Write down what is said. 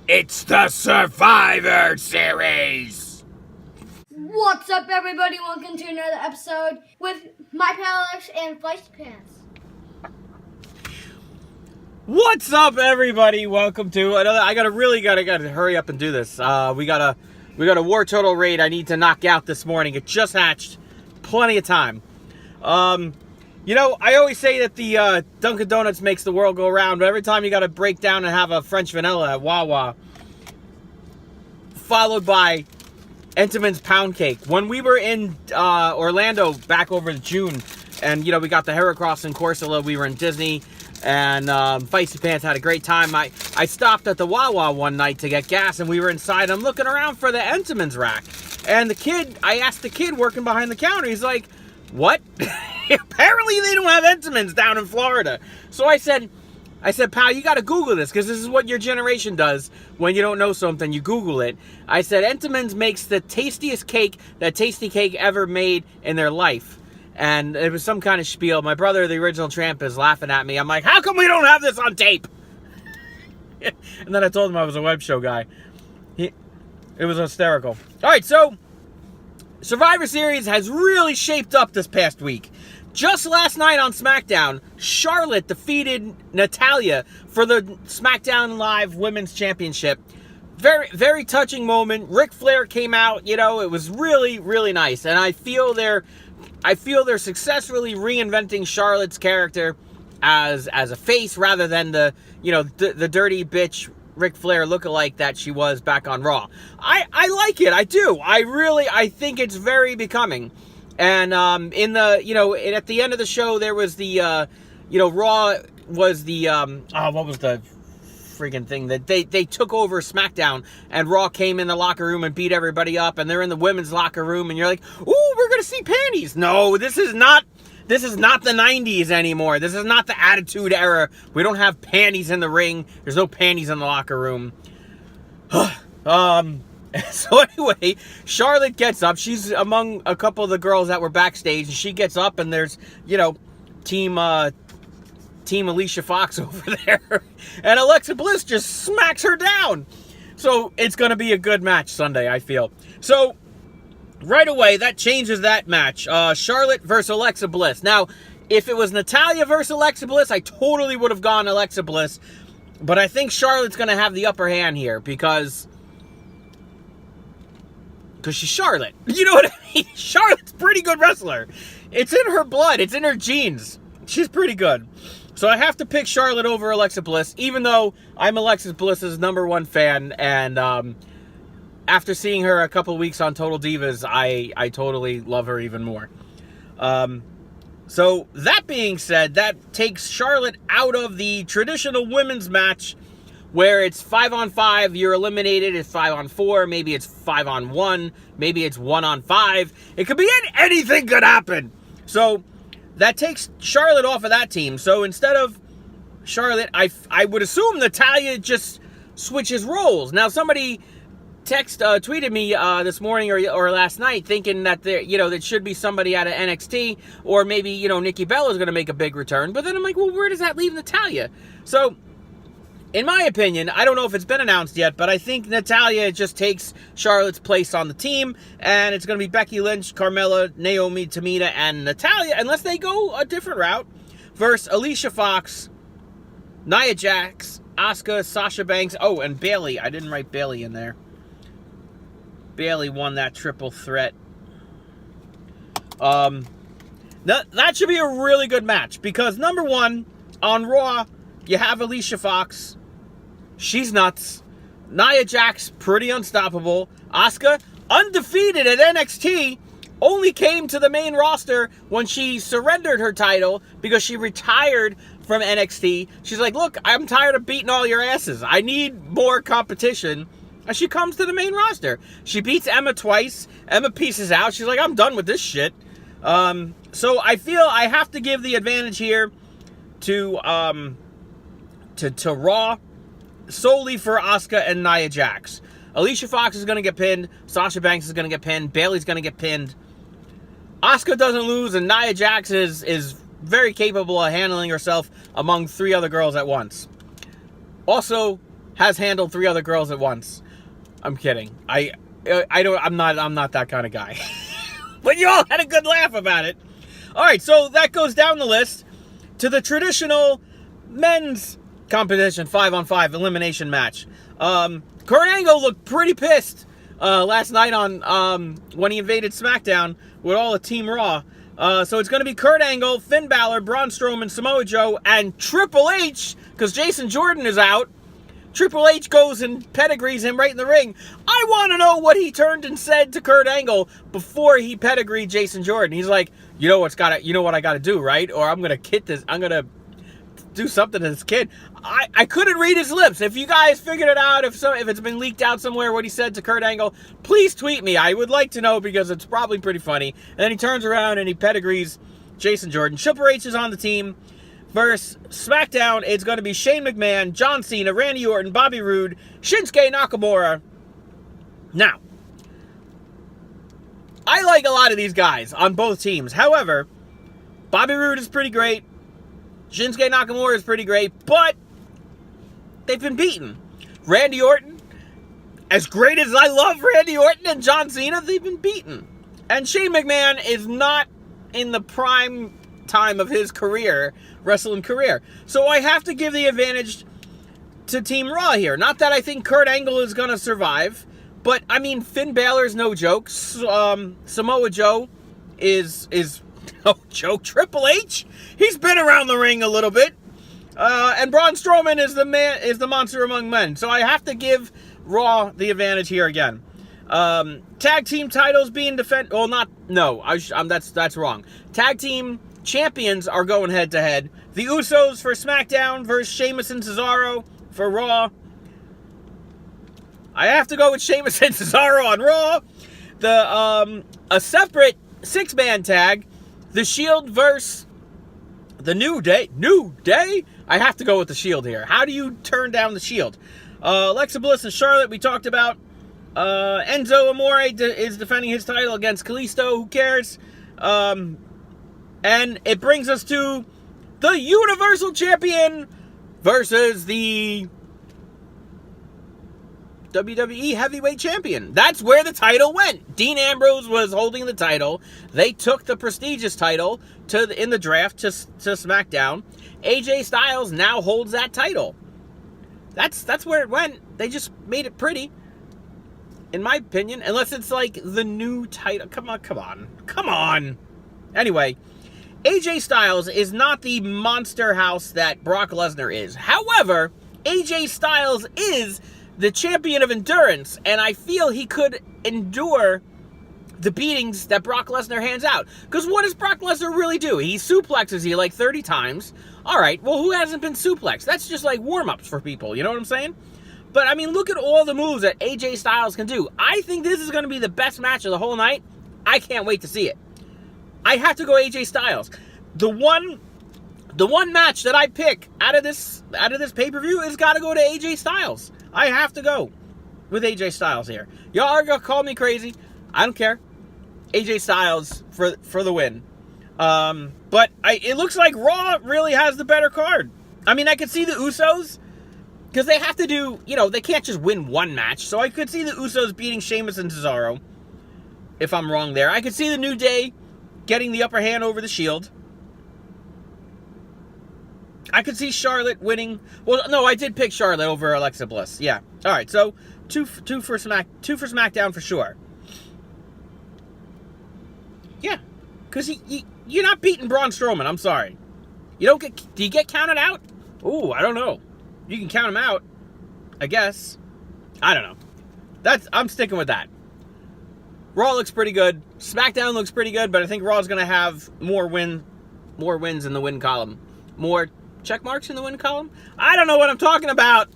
It's the Survivor Series! What's up, everybody? Welcome to another episode with my pal Alex and Feisty Pants. What's up, everybody? Welcome to another. I gotta hurry up and do this. We got a War Turtle raid I need to knock out this morning. It just hatched. Plenty of time. I always say that the Dunkin' Donuts makes the world go round, but every time you gotta break down and have a French vanilla at Wawa, followed by Entenmann's Pound Cake. When we were in Orlando back over June, and we got the Heracross and Corsola, we were in Disney, and Feisty Pants had a great time. I stopped at the Wawa one night to get gas, and we were inside. I'm looking around for the Entenmann's rack, and I asked the kid working behind the counter, he's like, what? Apparently they don't have Entenmann's down in Florida. So I said, pal, you got to Google this, because this is what your generation does when you don't know something. You Google it. I said, Entenmann's makes the tastiest cake that Tasty Cake ever made in their life. And it was some kind of spiel. My brother, the original tramp, is laughing at me. I'm like, how come we don't have this on tape? And then I told him I was a web show guy. It was hysterical. All right, so Survivor Series has really shaped up this past week. Just last night on SmackDown, Charlotte defeated Natalya for the SmackDown Live Women's Championship. Very, very touching moment. Ric Flair came out. It was really, really nice. And I feel they're successfully reinventing Charlotte's character as a face rather than the dirty bitch Ric Flair lookalike that she was back on Raw. I like it. I do. I think it's very becoming. And at the end of the show, there was the Raw was the what was the freaking thing that they took over SmackDown, and Raw came in the locker room and beat everybody up, and they're in the women's locker room, and you're like, ooh, we're gonna see panties. No, this is not the 90s anymore. This is not the Attitude Era. We don't have panties in the ring. There's no panties in the locker room. So anyway, Charlotte gets up. She's among a couple of the girls that were backstage, and she gets up, and there's, Team Alicia Fox over there. And Alexa Bliss just smacks her down. So it's going to be a good match Sunday, I feel. So right away, that changes that match. Charlotte versus Alexa Bliss. Now, if it was Natalya versus Alexa Bliss, I totally would have gone Alexa Bliss. But I think Charlotte's going to have the upper hand here because she's Charlotte. You know what I mean? Charlotte's a pretty good wrestler. It's in her blood. It's in her genes. She's pretty good. So I have to pick Charlotte over Alexa Bliss, even though I'm Alexa Bliss's #1 fan. And after seeing her a couple weeks on Total Divas, I totally love her even more. So that being said, that takes Charlotte out of the traditional women's match where it's 5-on-5, you're eliminated. It's 5-on-4, maybe it's 5-on-1, maybe it's 1-on-5. It could be anything could happen. So that takes Charlotte off of that team. So instead of Charlotte, I would assume Natalya just switches roles. Now somebody tweeted me this morning or last night thinking that that should be somebody out of NXT, or maybe Nikki Bella is going to make a big return. But then I'm like, well, where does that leave Natalya? So in my opinion, I don't know if it's been announced yet, but I think Natalya just takes Charlotte's place on the team, and it's going to be Becky Lynch, Carmella, Naomi, Tamina, and Natalya, unless they go a different route, versus Alicia Fox, Nia Jax, Asuka, Sasha Banks, and Bayley. I didn't write Bayley in there. Bayley won that triple threat. That should be a really good match, because number one, on Raw, you have Alicia Fox. She's nuts. Nia Jax, pretty unstoppable. Asuka, undefeated at NXT, only came to the main roster when she surrendered her title because she retired from NXT. She's like, look, I'm tired of beating all your asses. I need more competition. And she comes to the main roster. She beats Emma twice. Emma pieces out. She's like, I'm done with this shit. So I feel I have to give the advantage here to Raw, solely for Asuka and Nia Jax. Alicia Fox is going to get pinned. Sasha Banks is going to get pinned. Bayley's going to get pinned. Asuka doesn't lose, and Nia Jax is very capable of handling herself among 3 other girls at once. Also, has handled 3 other girls at once. I'm kidding. I'm not that kind of guy. But you all had a good laugh about it. All right, so that goes down the list to the traditional men's competition 5-on-5 elimination match. Kurt Angle looked pretty pissed last night on when he invaded SmackDown with all of Team Raw. So it's going to be Kurt Angle, Finn Balor, Braun Strowman, Samoa Joe, and Triple H, because Jason Jordan is out. Triple H goes and pedigrees him right in the ring. I want to know what he turned and said to Kurt Angle before he pedigreed Jason Jordan. He's like, you know what I got to do, right? Or I'm going to do something to this kid. I couldn't read his lips. If you guys figured it out, if it's been leaked out somewhere what he said to Kurt Angle, please tweet me. I would like to know, because it's probably pretty funny. And then he turns around and he pedigrees Jason Jordan. Triple H is on the team. Versus SmackDown, it's going to be Shane McMahon, John Cena, Randy Orton, Bobby Roode, Shinsuke Nakamura. Now, I like a lot of these guys on both teams. However, Bobby Roode is pretty great. Shinsuke Nakamura is pretty great, but they've been beaten. Randy Orton, as great as I love Randy Orton and John Cena, they've been beaten. And Shane McMahon is not in the prime time of his wrestling career. So I have to give the advantage to Team Raw here. Not that I think Kurt Angle is going to survive, but I mean, Finn Balor's no joke. Samoa Joe is no joke. Triple H, he's been around the ring a little bit. And Braun Strowman is the monster among men. So I have to give Raw the advantage here again. Tag team titles being defended. Well, that's wrong. Tag team champions are going head to head. The Usos for SmackDown versus Sheamus and Cesaro for Raw. I have to go with Sheamus and Cesaro on Raw. A separate 6-man tag. The Shield versus the New Day. New Day? I have to go with the Shield here. How do you turn down the Shield? Alexa Bliss and Charlotte, we talked about. Enzo Amore is defending his title against Kalisto. Who cares? And it brings us to the Universal Champion versus the WWE Heavyweight Champion. That's where the title went. Dean Ambrose was holding the title. They took the prestigious title in the draft to SmackDown. AJ Styles now holds that title. That's where it went. They just made it pretty, in my opinion. Unless it's like the new title. Come on. Anyway, AJ Styles is not the monster house that Brock Lesnar is. However, AJ Styles is the champion of endurance, and I feel he could endure the beatings that Brock Lesnar hands out. Because what does Brock Lesnar really do? He suplexes you like 30 times. All right, well, who hasn't been suplexed? That's just like warm-ups for people, you know what I'm saying? But, I mean, look at all the moves that AJ Styles can do. I think this is going to be the best match of the whole night. I can't wait to see it. I have to go AJ Styles. The one match that I pick out of this pay-per-view has got to go to AJ Styles. I have to go with AJ Styles here. Y'all are going to call me crazy. I don't care. AJ Styles for the win. But it looks like Raw really has the better card. I mean, I could see the Usos, because they have to do, they can't just win one match. So I could see the Usos beating Sheamus and Cesaro, if I'm wrong there. I could see the New Day getting the upper hand over the Shield. I could see Charlotte winning. Well, no, I did pick Charlotte over Alexa Bliss. Yeah. All right, so two for SmackDown for sure. Yeah, because you're not beating Braun Strowman. I'm sorry. Do you get counted out? Ooh, I don't know. You can count him out, I guess. I don't know. I'm sticking with that. Raw looks pretty good. SmackDown looks pretty good, but I think Raw's going to have more wins in the win column. More check marks in the win column? I don't know what I'm talking about.